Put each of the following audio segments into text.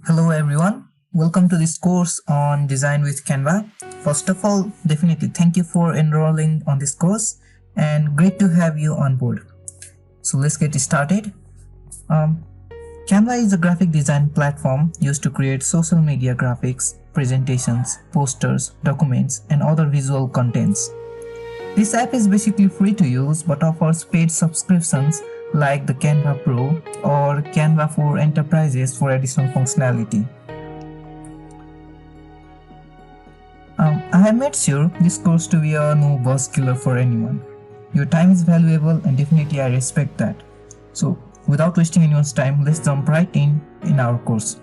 Hello everyone, welcome to this course on design with Canva. First of all, definitely thank you for enrolling on this course and great to have you on board. So let's get started. Canva is a graphic design platform used to create social media graphics, presentations, posters, documents, and other visual contents. This app is basically free to use but offers paid subscriptions like the Canva Pro or Canva for Enterprises for additional functionality. I have made sure this course to be a no buzz killer for anyone. Your time is valuable and definitely I respect that. So without wasting anyone's time, let's jump right in our course.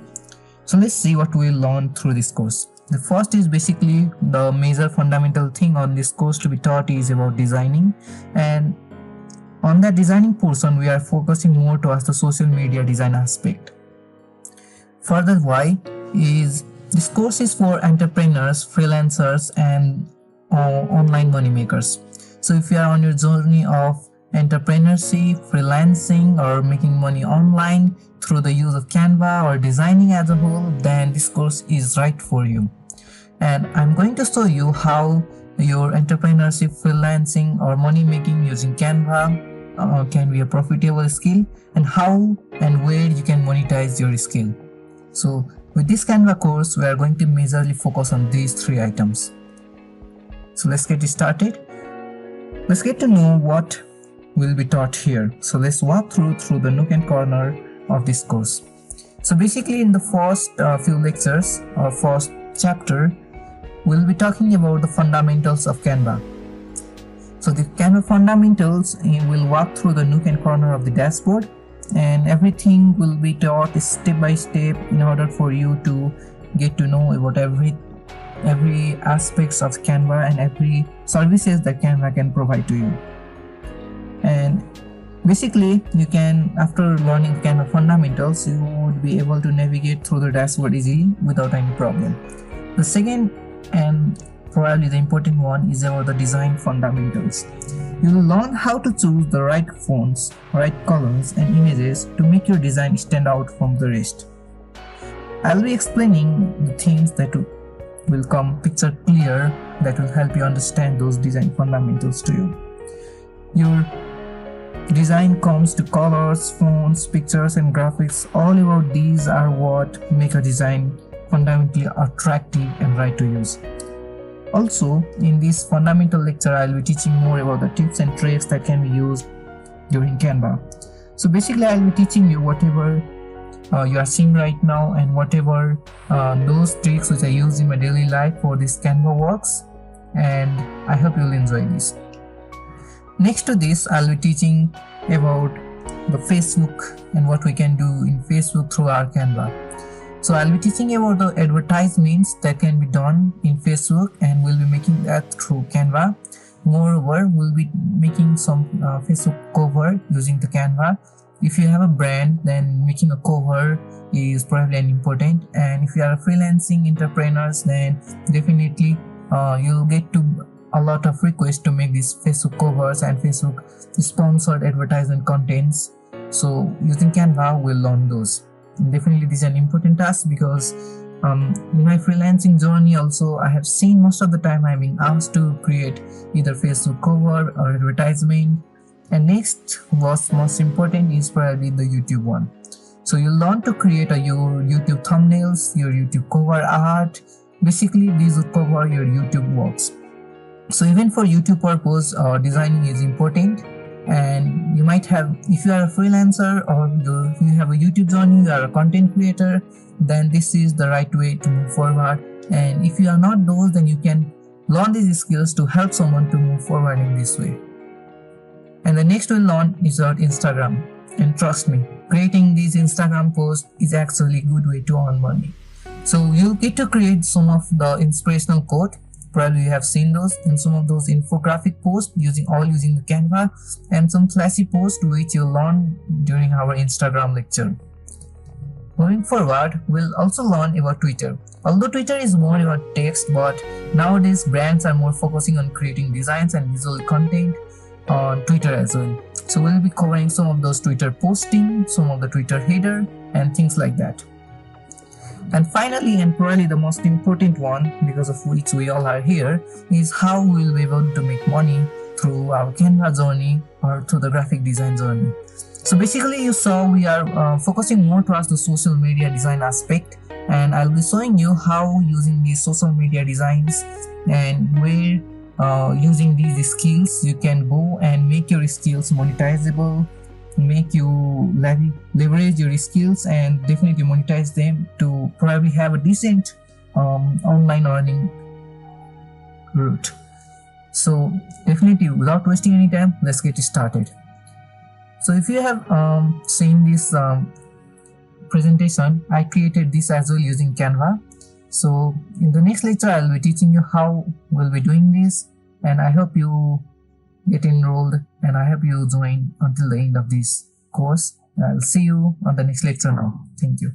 So let's see what we'll learn through this course. The first is basically the major fundamental thing on this course to be taught is about designing, and on that designing portion we are focusing more towards the social media design aspect. Further, why is this course is for entrepreneurs, freelancers and online money makers. So if you are on your journey of entrepreneurship, freelancing or making money online through the use of Canva or designing as a whole, then this course is right for you. And I'm going to show you how your entrepreneurship, freelancing or money making using Canva can be a profitable skill, and how and where you can monetize your skill. So with this Canva course, we are going to majorly focus on these three items. So let's get started. Let's get to know what will be taught here. So let's walk through the nook and corner of this course. So basically in the first few lectures or first chapter, we'll be talking about the fundamentals of Canva. So the Canva fundamentals, will walk through the nook and corner of the dashboard, and everything will be taught step by step in order for you to get to know about every aspects of Canva and every services that Canva can provide to you. And basically you can, after learning Canva fundamentals, you would be able to navigate through the dashboard easily without any problem. The second and probably the important one is about the design fundamentals. You will learn how to choose the right fonts, right colors and images to make your design stand out from the rest. I'll be explaining the things that will come picture clear, that will help you understand those design fundamentals to you. Your design comes to colors, fonts, pictures and graphics. All about these are what make a design fundamentally attractive and right to use. Also, in this fundamental lecture, I'll be teaching more about the tips and tricks that can be used during Canva. So basically, I'll be teaching you whatever you are seeing right now and whatever those tricks which I use in my daily life for this Canva works, and I hope you'll enjoy this. Next to this, I'll be teaching about the Facebook and what we can do in Facebook through our Canva. So I'll be teaching about the advertisements that can be done in Facebook, and we'll be making that through Canva. Moreover, we'll be making some Facebook cover using the Canva. If you have a brand, then making a cover is probably an important, and if you are a freelancing entrepreneurs, then definitely you'll get to a lot of requests to make these Facebook covers and Facebook sponsored advertisement contents. So using Canva, we'll learn those. Definitely this is an important task because in my freelancing journey also I have seen most of the time I'm being asked to create either Facebook cover or advertisement. And next, what's most important is probably the YouTube one. So you learn to create your YouTube thumbnails, your YouTube cover art. Basically these would cover your YouTube works. So even for YouTube purpose, designing is important. And you might have, if you are a freelancer or you have a YouTube journey, you are a content creator, then this is the right way to move forward. And if you are not those, then you can learn these skills to help someone to move forward in this way. And the next we'll learn is about Instagram. And trust me, creating these Instagram posts is actually a good way to earn money. So you'll get to create some of the inspirational quote. Probably you have seen those, and some of those infographic posts using the Canva, and some classy posts which you'll learn during our Instagram lecture. Moving forward, we'll also learn about Twitter. Although Twitter is more about text, but nowadays brands are more focusing on creating designs and visual content on Twitter as well. So we'll be covering some of those Twitter posting, some of the Twitter header, and things like that. And finally, and probably the most important one, because of which we all are here, is how we will be able to make money through our Canva journey or through the graphic design journey. So basically, you saw we are focusing more towards the social media design aspect, and I'll be showing you how using these social media designs and where using these skills you can go and make your skills monetizable, make you leverage your skills and definitely monetize them to probably have a decent online earning route. So definitely, without wasting any time, let's get started. So if you have seen this presentation, I created this as well using Canva. So in the next lecture, I'll be teaching you how we'll be doing this, and I hope you get enrolled and I hope you join until the end of this course. I'll see you on the next lecture now. Thank you.